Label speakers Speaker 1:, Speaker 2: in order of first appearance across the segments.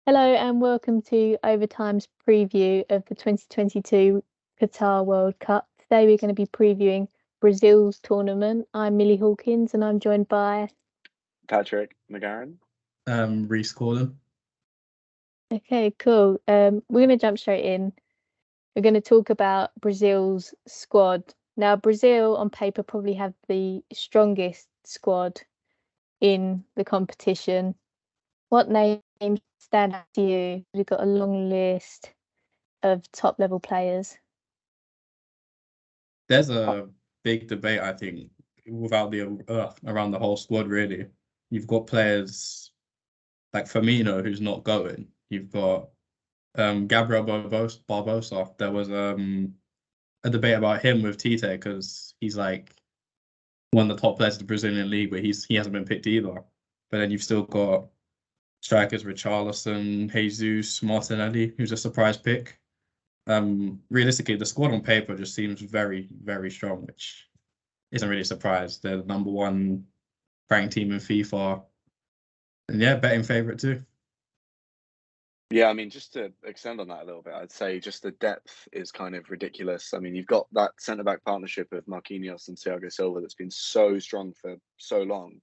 Speaker 1: Hello and welcome to Overtime's preview of the 2022 Qatar World Cup. Today we're going to be previewing Brazil's tournament. I'm Millie Hawkins and I'm joined by
Speaker 2: Patrick Mcgahren.
Speaker 3: Reece Coughlan.
Speaker 1: Okay, cool. We're going to jump straight in. We're going to talk about Brazil's squad. Now, Brazil on paper probably have the strongest squad in the competition. What names stand out to you? We've got a long list of top level players.
Speaker 3: There's a big debate, I think, without the around the whole squad. Really, you've got players like Firmino who's not going. You've got Gabriel Barbosa. There was a debate about him with Tite because he's like one of the top players of the Brazilian league, but he hasn't been picked either. But then you've still got strikers Richarlison, Jesus, Martinelli, who's a surprise pick. Realistically, the squad on paper just seems very, very strong, which isn't really a surprise. They're the number one ranked team in FIFA. And yeah, betting favourite too.
Speaker 2: Yeah, I mean, just to extend on that a little bit, I'd say just the depth is kind of ridiculous. I mean, you've got that centre-back partnership of Marquinhos and Thiago Silva that's been so strong for so long.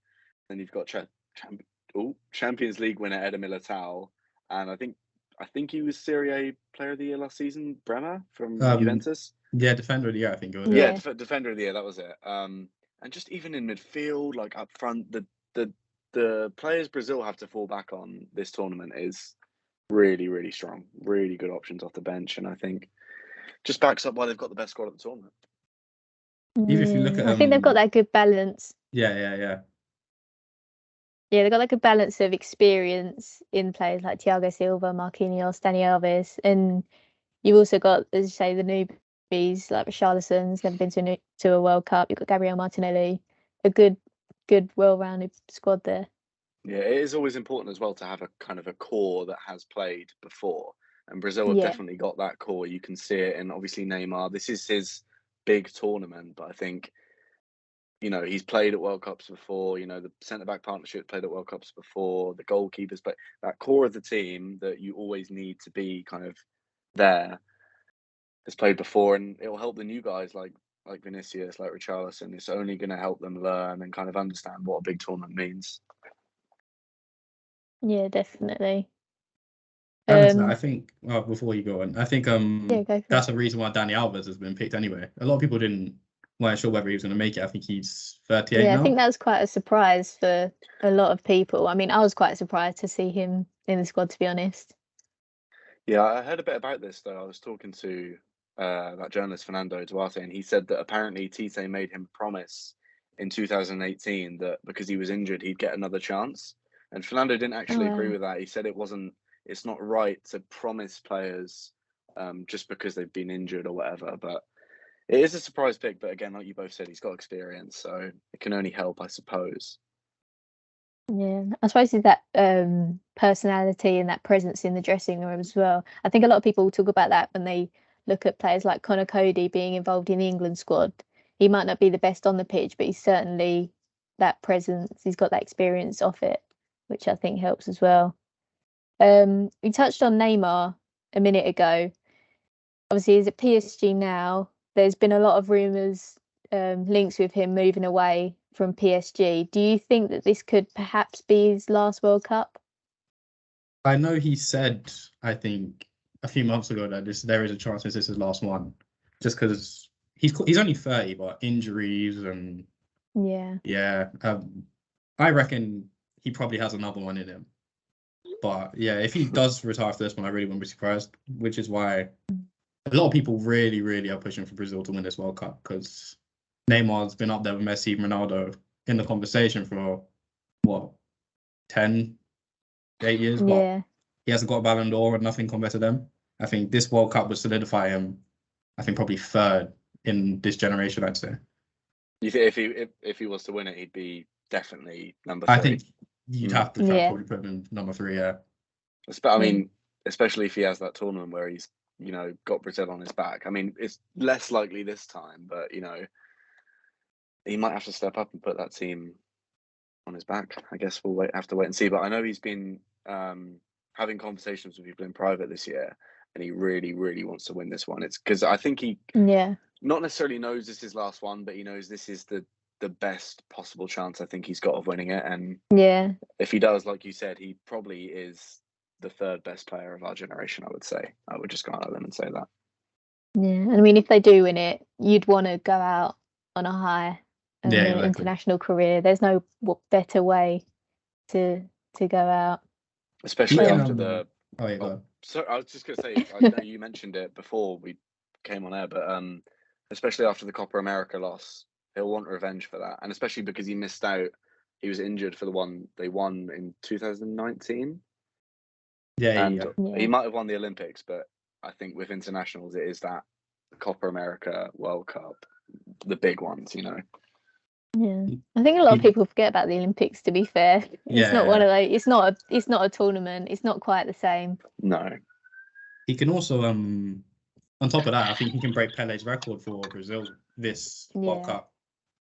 Speaker 2: Then you've got Champions League winner Eder Militao, and I think he was Serie A Player of the Year last season, Bremer from Juventus.
Speaker 3: Yeah, Defender of the Year, I think it was.
Speaker 2: Yeah, Defender of the Year, that was it. And just even in midfield, like up front, the players Brazil have to fall back on this tournament is really, really strong. Really good options off the bench, and I think just backs up why they've got the best squad at the tournament.
Speaker 3: Even if you look at
Speaker 1: I think they've got that good balance.
Speaker 3: Yeah,
Speaker 1: they've got like a balance of experience in players like Thiago Silva, Marquinhos, Dani Alves, and you've also got, as you say, the newbies like Richarlison's never been to a World Cup. You've got Gabriel Martinelli, a good, well-rounded squad there.
Speaker 2: Yeah, it is always important as well to have a kind of a core that has played before, and Brazil have definitely got that core. You can see it, and obviously Neymar. This is his big tournament, but I think, he's played at World Cups before. The centre-back partnership played at World Cups before. The goalkeepers, but that core of the team that you always need to be kind of there has played before, and it will help the new guys like Vinicius, like Richarlison. It's only going to help them learn and kind of understand what a big tournament means.
Speaker 1: Yeah, definitely.
Speaker 3: I think before you go on, I think that's the reason why Dani Alves has been picked anyway. A lot of people weren't sure whether he was going to make it. I think he's 38 now.
Speaker 1: I think that's quite a surprise for a lot of people. I mean, I was quite surprised to see him in the squad, to be honest.
Speaker 2: Yeah, I heard a bit about this though. I was talking to that journalist Fernando Duarte, and he said that apparently Tite made him promise in 2018 that because he was injured, he'd get another chance. And Fernando didn't actually agree with that. He said it's not right to promise players just because they've been injured or whatever. But it is a surprise pick. But again, like you both said, he's got experience, so it can only help, I suppose.
Speaker 1: Yeah, I suppose it's that personality and that presence in the dressing room as well. I think a lot of people talk about that when they look at players like Conor Cody being involved in the England squad. He might not be the best on the pitch, but he's certainly that presence. He's got that experience off it, which I think helps as well. We touched on Neymar a minute ago. Obviously, he's at PSG now. There's been a lot of rumours, links with him moving away from PSG. Do you think that this could perhaps be his last World Cup?
Speaker 3: I know he said, I think, a few months ago that there is a chance this is his last one, just because he's only 30, but injuries and I reckon he probably has another one in him. But yeah, if he does retire for this one, I really wouldn't be surprised, which is why a lot of people really, really are pushing for Brazil to win this World Cup, because Neymar's been up there with Messi, Ronaldo in the conversation for, 8 years? But he hasn't got a Ballon d'Or and nothing compared to them. I think this World Cup would solidify him, I think probably third in this generation, I'd say.
Speaker 2: You think if he was to win it, he'd be definitely number 3?
Speaker 3: I think you'd have to probably put him in number 3, yeah.
Speaker 2: I mean, especially if he has that tournament where he's, got Brazil on his back. I mean, it's less likely this time, but, he might have to step up and put that team on his back. I guess we'll have to wait and see. But I know he's been having conversations with people in private this year, and he really, really wants to win this one. It's because I think he not necessarily knows this is his last one, but he knows this is the best possible chance I think he's got of winning it. And if he does, like you said, he probably is the third best player of our generation, I would say. I would just go out on a limb and say that.
Speaker 1: Yeah, I mean, if they do win it, you'd want to go out on a high in their
Speaker 3: exactly.
Speaker 1: international career. There's no better way to go out.
Speaker 2: Especially after the...
Speaker 3: So
Speaker 2: I was just going to say, I know you mentioned it before we came on air, but especially after the Copa America loss, he'll want revenge for that. And especially because he missed out. He was injured for the one they won in 2019. He might have won the Olympics, but I think with internationals, it is that Copa America, World Cup, the big ones, you know.
Speaker 1: Yeah, I think a lot of people forget about the Olympics. To be fair, it's not one of those. It's not a tournament. It's not quite the same.
Speaker 2: No.
Speaker 3: He can also, on top of that, I think he can break Pele's record for Brazil this World Cup.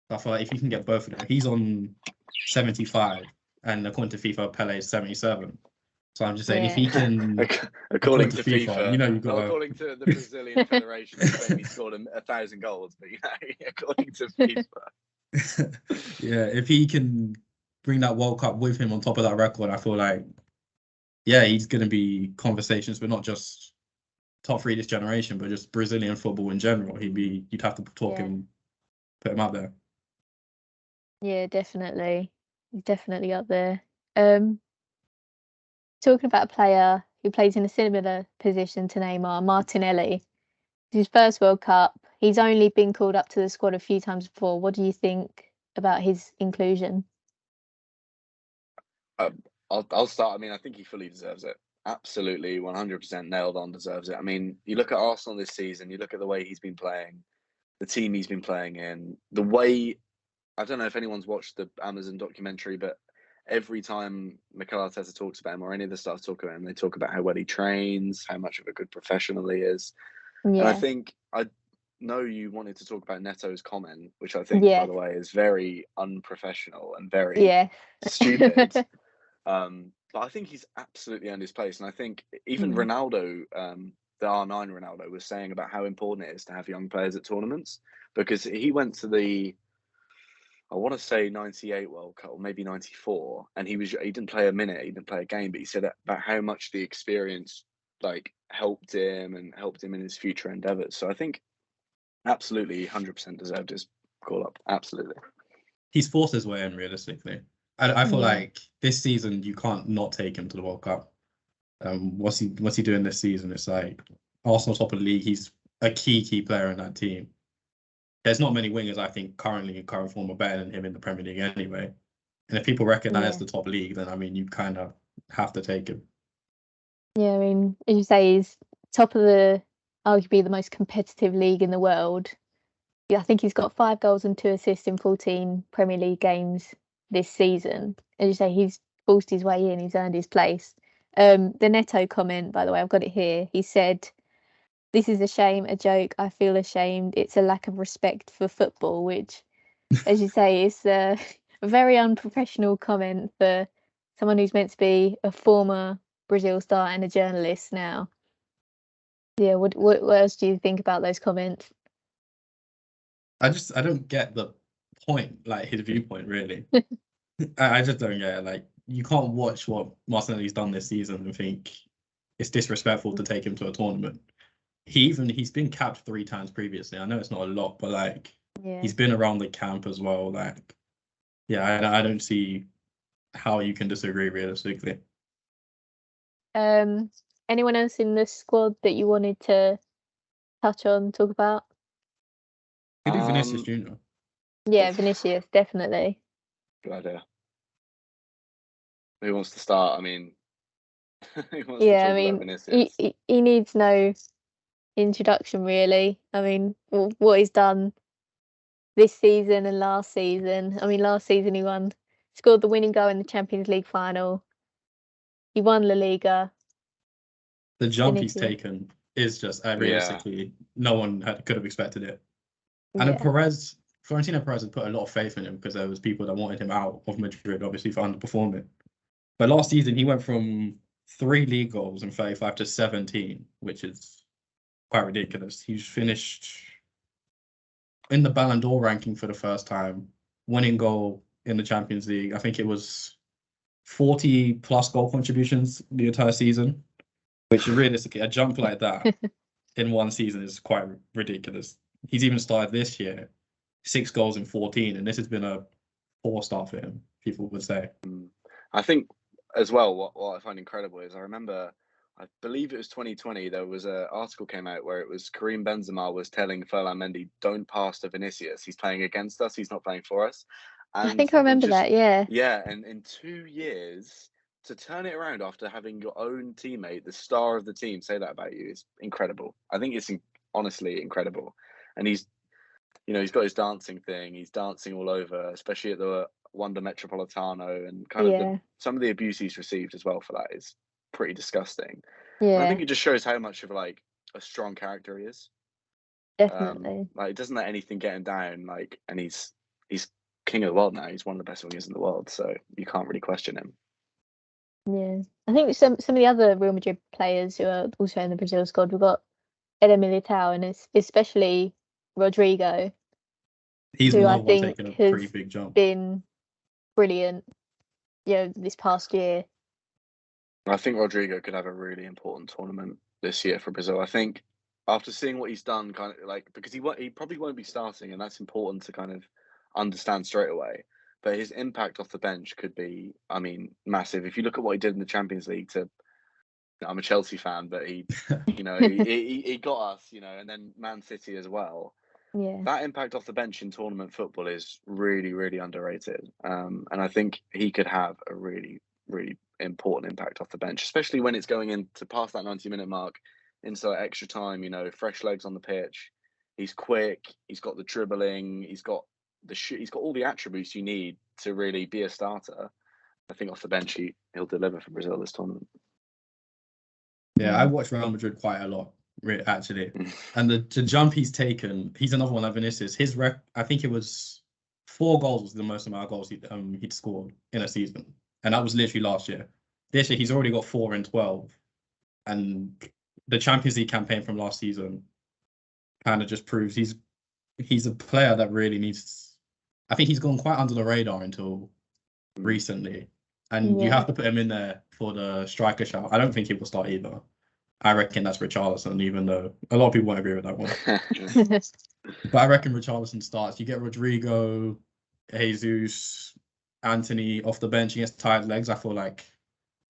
Speaker 3: I feel like if he can get both of them, he's on 75, and according to FIFA, Pele is 77. So I'm just saying, if he can,
Speaker 2: according to FIFA,
Speaker 3: you know, you've got
Speaker 2: according to the Brazilian Federation, he scored 1,000 goals, but you know, according to FIFA.
Speaker 3: If he can bring that World Cup with him on top of that record, I feel like, he's going to be conversations, but not just top 3 this generation, but just Brazilian football in general. You'd have to talk him, put him up there.
Speaker 1: Yeah, definitely. He's definitely up there. Talking about a player who plays in a similar position to Neymar, Martinelli. His first World Cup. He's only been called up to the squad a few times before. What do you think about his inclusion?
Speaker 2: I'll start. I mean, I think he fully deserves it. Absolutely, 100% nailed on, deserves it. I mean, you look at Arsenal this season, you look at the way he's been playing, the team he's been playing in, the way... I don't know if anyone's watched the Amazon documentary, but every time Mikel Arteta talks about him or any of the staff talk about him, they talk about how well he trains, how much of a good professional he is. And I think, I know you wanted to talk about Neto's comment, which I think, by the way, is very unprofessional and very stupid. But I think he's absolutely earned his place. And I think even Ronaldo, the R9 Ronaldo, was saying about how important it is to have young players at tournaments, because he went to the... I want to say 98 World Cup, or maybe 94, and he didn't play a minute, he didn't play a game, but he said about how much the experience helped him and helped him in his future endeavours. So I think absolutely 100% deserved his call up. Absolutely.
Speaker 3: He's forced his way in, realistically. I feel like this season you can't not take him to the World Cup. What's he doing this season? It's like Arsenal top of the league. He's a key player in that team. There's not many wingers, I think, currently in current form are better than him in the Premier League anyway. And if people recognise the top league, then, I mean, you kind of have to take him. Yeah,
Speaker 1: I mean, as you say, he's top of arguably the most competitive league in the world. I think he's got 5 goals and 2 assists in 14 Premier League games this season. As you say, he's forced his way in, he's earned his place. The Neto comment, by the way, I've got it here. He said, "This is a shame, a joke. I feel ashamed. It's a lack of respect for football," which, as you say, is a very unprofessional comment for someone who's meant to be a former Brazil star and a journalist now. Yeah, what else do you think about those comments?
Speaker 3: I don't get the point, like his viewpoint, really. I just don't get it. Like, you can't watch what Martinelli's done this season and think it's disrespectful to take him to a tournament. He's been capped 3 times previously. I know it's not a lot, but he's been around the camp as well. I don't see how you can disagree realistically.
Speaker 1: Anyone else in the squad that you wanted to touch on, talk about?
Speaker 3: Could do Vinicius Jr.
Speaker 1: Yeah, Vinicius, definitely.
Speaker 2: Good idea. Who wants to start? I mean, who wants
Speaker 1: to
Speaker 2: talk about Vinicius?
Speaker 1: He needs no introduction, really. I mean, what he's done this season and last season. I mean, last season he scored the winning goal in the Champions League final. He won La Liga.
Speaker 3: The jump he's taken is just realistically, no one could have expected it. And Florentino Perez had put a lot of faith in him because there was people that wanted him out of Madrid, obviously, for underperforming. But last season he went from 3 league goals and 35 to 17, which is quite ridiculous. He's finished in the Ballon d'Or ranking for the first time, winning goal in the Champions League. I think it was 40 plus goal contributions the entire season, which realistically, a jump like that in one season is quite ridiculous. He's even started this year, 6 goals in 14, and this has been a 4-star for him, people would say.
Speaker 2: I think as well, what I find incredible is I believe it was 2020, there was an article came out where it was Karim Benzema was telling Ferland Mendy, don't pass to Vinicius. He's playing against us. He's not playing for us. And
Speaker 1: I think I remember that, yeah.
Speaker 2: Yeah, and in 2 years, to turn it around after having your own teammate, the star of the team, say that about you is incredible. I think it's honestly incredible. And he's got his dancing thing. He's dancing all over, especially at the Wanda Metropolitano, and kind of some of the abuse he's received as well for that is pretty disgusting.
Speaker 1: Yeah.
Speaker 2: And I think it just shows how much of like a strong character he is.
Speaker 1: Definitely.
Speaker 2: Like, it doesn't let anything get him down. Like, and he's king of the world now. He's one of the best wingers in the world, so you can't really question him.
Speaker 1: Yeah, I think some of the other Real Madrid players who are also in the Brazil squad, we've got Eder Militao and especially Rodrigo.
Speaker 3: He's
Speaker 1: who
Speaker 3: another
Speaker 1: I
Speaker 3: one
Speaker 1: think
Speaker 3: taking a
Speaker 1: has
Speaker 3: pretty big jump.
Speaker 1: Been brilliant, this past year.
Speaker 2: I think Rodrigo could have a really important tournament this year for Brazil. I think after seeing what he's done, kind of like, because he probably won't be starting, and that's important to kind of understand straight away. But his impact off the bench could be, I mean, massive. If you look at what he did in the Champions League, I'm a Chelsea fan, but he got us, and then Man City as well.
Speaker 1: Yeah.
Speaker 2: That impact off the bench in tournament football is really, really underrated. And I think he could have a really, really important impact off the bench, especially when it's going in to pass that 90-minute mark into extra time, fresh legs on the pitch. He's quick. He's got the dribbling. He's got he's got all the attributes you need to really be a starter. I think off the bench, he'll deliver for Brazil this tournament.
Speaker 3: Yeah, I watch Real Madrid quite a lot, actually. And the jump he's taken, he's another one like Vinicius. I think it was 4 goals was the most amount of goals he'd scored in a season. And that was literally last year. This year, he's already got 4 in 12. And the Champions League campaign from last season kind of just proves he's a player that really needs... I think he's gone quite under the radar until recently. And you have to put him in there for the striker shout. I don't think he will start either. I reckon that's Richarlison, even though a lot of people won't agree with that one. But I reckon Richarlison starts. You get Rodrigo, Jesus, Anthony off the bench against tired legs. I feel like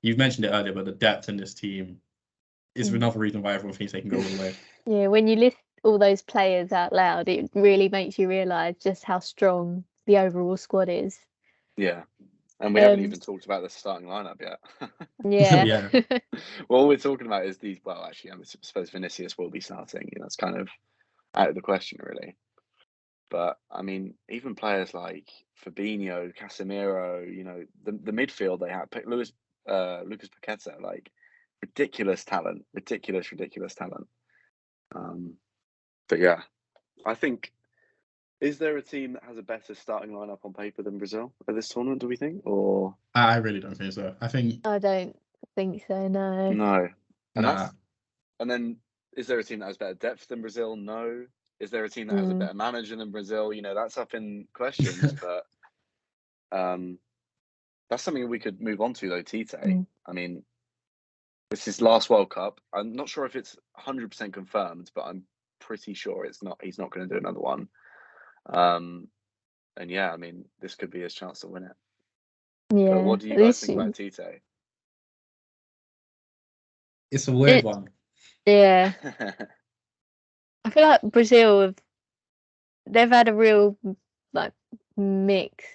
Speaker 3: you've mentioned it earlier, but the depth in this team is another reason why everyone thinks they can go all the way.
Speaker 1: Yeah, when you list all those players out loud, it really makes you realise just how strong the overall squad is.
Speaker 2: Yeah. And we haven't even talked about the starting lineup yet.
Speaker 1: Yeah.
Speaker 2: Well, all we're talking about is these. Well, actually, I suppose Vinicius will be starting. It's kind of out of the question, really. But I mean, even players like Fabinho, Casemiro, the midfield they have, Lucas Paqueta, like ridiculous talent. But yeah, I think. Is there a team that has a better starting lineup on paper than Brazil at this tournament, do we think? Or
Speaker 3: I really don't think so. I
Speaker 1: don't think so, no.
Speaker 2: No.
Speaker 3: And
Speaker 2: and then is there a team that has better depth than Brazil? No. Is there a team that has a better manager than Brazil? That's up in questions, but that's something we could move on to though, Tite. I mean, this is last World Cup. I'm not sure if it's 100% confirmed, but I'm pretty sure it's not. He's not going to do another one. And yeah, I mean, this could be his chance to win it.
Speaker 1: Yeah.
Speaker 2: But what do you guys think about Tite?
Speaker 3: It's a weird one.
Speaker 1: Yeah. I feel like Brazil they've had a real mixed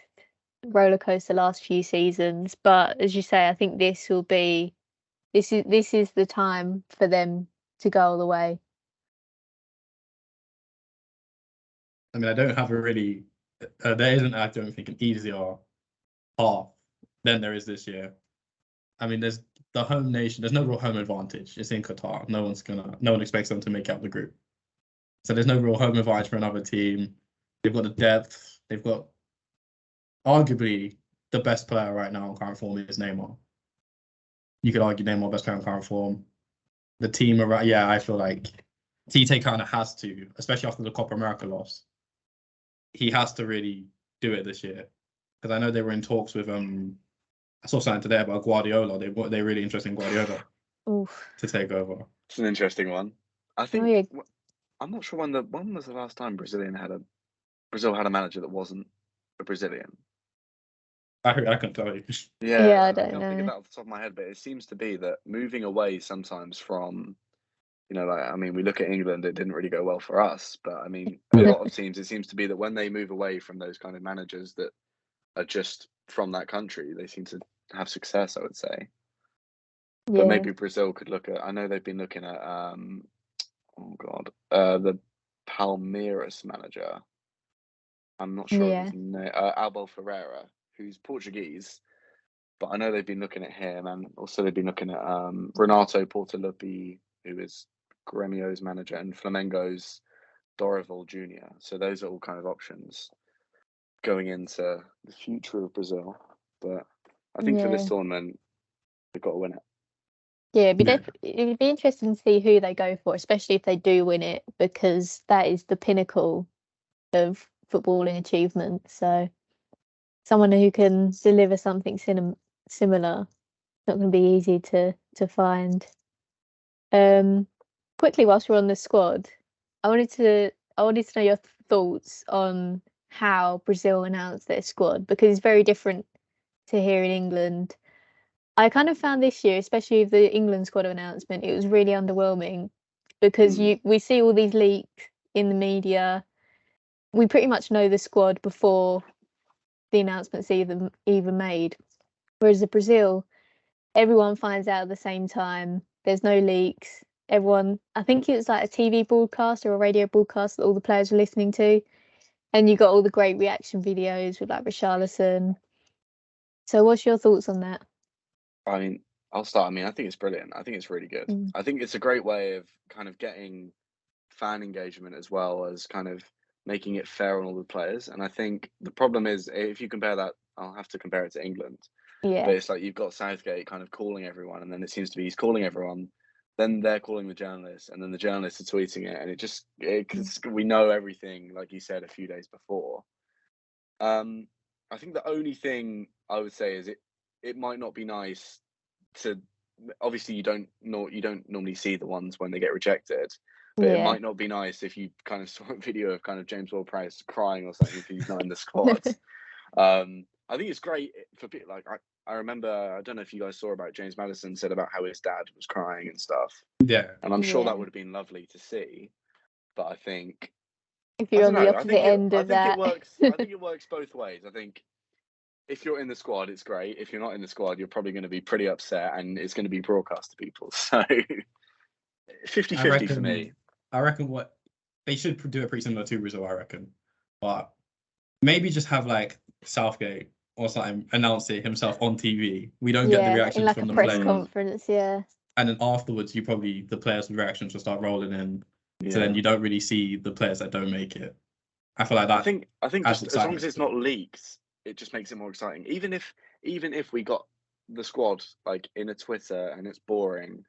Speaker 1: roller coaster last few seasons, but as you say, I think this is the time for them to go all the way.
Speaker 3: I mean, I don't have a really... there isn't, I don't think, an easier path than there is this year. I mean, there's the home nation. There's no real home advantage. It's in Qatar. No one expects them to make out the group. So there's no real home advantage for another team. They've got the depth. They've got arguably the best player right now in current form is Neymar. You could argue Neymar best player in current form. The team around, yeah, I feel like Tite kind of has to, especially after the Copa America loss. He has to really do it this year, because I know they were in talks with I saw something today about Guardiola. They're really interested in Guardiola to take over.
Speaker 2: It's an interesting one. I think I'm not sure when was the last time Brazil had a manager that wasn't a Brazilian.
Speaker 3: I can tell you.
Speaker 1: Yeah, I don't
Speaker 2: can't
Speaker 1: know.
Speaker 2: think of that off the top of my head, but it seems to be that moving away sometimes from, you know, like, I mean, we look at England, it didn't really go well for us, but I mean, a lot of teams, it seems to be that when they move away from those kind of managers that are just from that country, they seem to have success, I would say. But maybe Brazil could look at, I know they've been looking at, the Palmeiras manager. I'm not sure of his name, Abel Ferreira, who's Portuguese, but I know they've been looking at him, and also they've been looking at Renato Portaluppi, who is Gremio's manager, and Flamengo's Dorival Jr. So those are all kind of options going into the future of Brazil. But I think for this tournament, they've got to win it.
Speaker 1: Yeah, it'd be interesting to see who they go for, especially if they do win it, because that is the pinnacle of footballing achievement. So someone who can deliver something similar, not going to be easy to find. Quickly, whilst we're on the squad, I wanted to know your thoughts on how Brazil announced their squad, because it's very different to here in England. I kind of found this year, especially with the England squad announcement, it was really underwhelming, because we see all these leaks in the media. We pretty much know the squad before the announcement's even made. Whereas the Brazil, everyone finds out at the same time. There's no leaks. Everyone, I think it was like a TV broadcast or a radio broadcast that all the players were listening to. And you got all the great reaction videos with like Richarlison. So what's your thoughts on that?
Speaker 2: I mean, I'll start. I mean, I think it's brilliant. I think it's really good. I think it's a great way of kind of getting fan engagement as well as kind of making it fair on all the players. And I think the problem is, if you compare that, I'll have to compare it to England.
Speaker 1: Yeah.
Speaker 2: But it's like you've got Southgate kind of calling everyone, and then it seems to be he's calling everyone, then they're calling the journalists, and then the journalists are tweeting it, and because we know everything, like you said a few days before. I think the only thing I would say is it might not be nice to, obviously you don't normally see the ones when they get rejected, but it might not be nice if you kind of saw a video of kind of James Ward-Prowse crying or something if he's not in the squad. I think it's great for people. Like I remember, I don't know if you guys saw about James Maddison said about how his dad was crying and stuff.
Speaker 3: Yeah,
Speaker 2: and I'm sure that would have been lovely to see. But I think
Speaker 1: if you're on the opposite end of that,
Speaker 2: I think it works both ways. I think if you're in the squad, it's great. If you're not in the squad, you're probably going to be pretty upset, and it's going to be broadcast to people. So 50-50 for me.
Speaker 3: I reckon what they should do it pretty similar to Brazil, I reckon. But maybe just have like Southgate or something announce it himself on TV. We don't get the reactions
Speaker 1: like
Speaker 3: from the
Speaker 1: press
Speaker 3: players.
Speaker 1: Conference, the
Speaker 3: afterwards, the players' reactions will start rolling in. So then you don't really see the players that don't make it. I feel like that.
Speaker 2: I think just as long as it's not leaked, it just makes it more exciting. Even if we got the squad like in a Twitter and it's boring,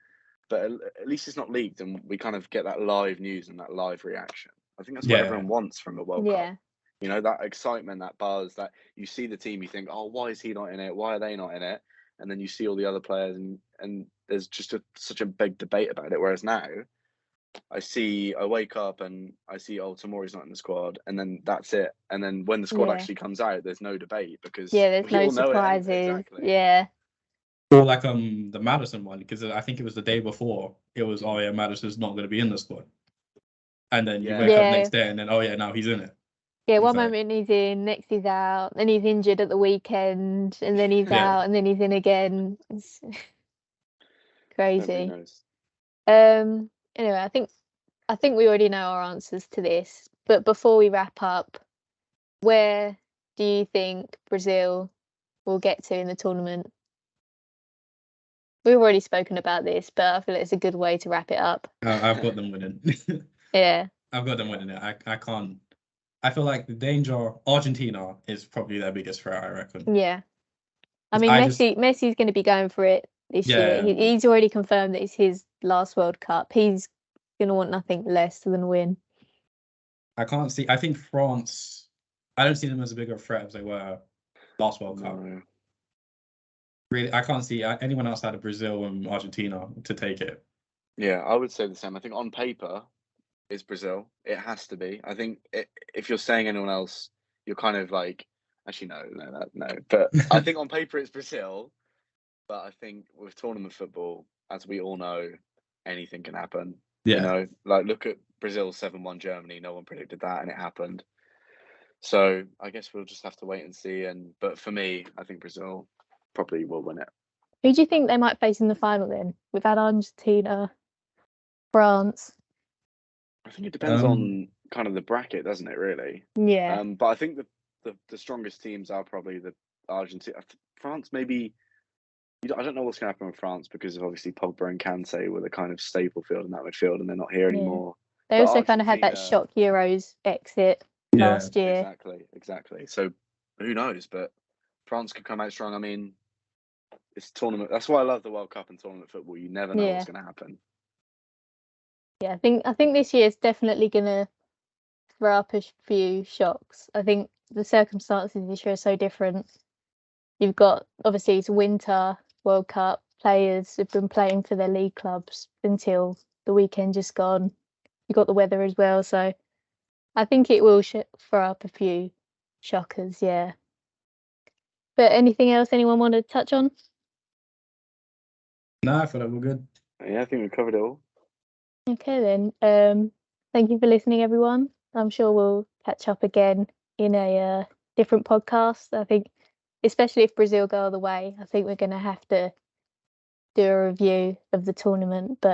Speaker 2: but at least it's not leaked and we kind of get that live news and that live reaction. I think that's what everyone wants from a World Cup. You know, that excitement, that buzz, that you see the team, you think, oh, why is he not in it? Why are they not in it? And then you see all the other players and there's just such a big debate about it. Whereas now, I wake up and I see, oh, Tomori's not in the squad, and then that's it. And then when the squad actually comes out, there's no debate because
Speaker 1: there's no surprises. Anyway.
Speaker 3: Or like the Maddison one, because I think it was the day before. It was, oh yeah, Maddison's not going to be in the squad, and then you wake up next day, and then now he's in it.
Speaker 1: Yeah, one moment he's in, next he's out, then he's injured at the weekend, and then he's out, and then he's in again. It's crazy. Anyway, I think we already know our answers to this. But before we wrap up, where do you think Brazil will get to in the tournament? We've already spoken about this, but I feel like it's a good way to wrap it up.
Speaker 3: I've got them winning.
Speaker 1: Yeah.
Speaker 3: I've got them winning it. I can't. I feel like the danger, Argentina is probably their biggest threat, I reckon.
Speaker 1: Yeah. I mean, Messi's going to be going for it this
Speaker 3: Yeah.
Speaker 1: year. He's already confirmed that it's his last World Cup. He's going to want nothing less than win.
Speaker 3: I think France, I don't see them as a bigger threat as they were last World Cup.
Speaker 2: No.
Speaker 3: Really, I can't see anyone outside of Brazil and Argentina to take it.
Speaker 2: Yeah, I would say the same. I think on paper, it's Brazil. It has to be. I think if you're saying anyone else, you're kind of like, actually, no. But I think on paper, it's Brazil. But I think with tournament football, as we all know, anything can happen.
Speaker 3: Yeah.
Speaker 2: You know, like look at Brazil 7-1 Germany. No one predicted that, and it happened. So I guess we'll just have to wait and see. But for me, I think Brazil probably will win it.
Speaker 1: Who do you think they might face in the final then? We've had Argentina, France.
Speaker 2: I think it depends on kind of the bracket, doesn't it? Really.
Speaker 1: Yeah.
Speaker 2: But I think the strongest teams are probably the Argentina, France. Maybe I don't know what's going to happen with France because of obviously Pogba and Kante were the kind of staple field in that midfield, and they're not here anymore.
Speaker 1: They
Speaker 2: But
Speaker 1: also kind of had that
Speaker 2: Argentina-
Speaker 1: shock Euros exit last year.
Speaker 2: Exactly. So who knows? But France could come out strong. I mean, it's tournament. That's why I love the World Cup and tournament football. You never know what's going to happen.
Speaker 1: Yeah, I think this year is definitely going to throw up a few shocks. I think the circumstances this year are so different. You've got, obviously, it's winter World Cup. Players have been playing for their league clubs until the weekend just gone. You've got the weather as well. So I think it will throw up a few shockers, yeah. But anything else anyone want to touch on?
Speaker 3: No, I feel like we're good.
Speaker 2: Yeah, I think we've covered it all.
Speaker 1: Okay then. Thank you for listening, everyone. I'm sure we'll catch up again in a different podcast. I think, especially if Brazil go all the way, I think we're going to have to do a review of the tournament. But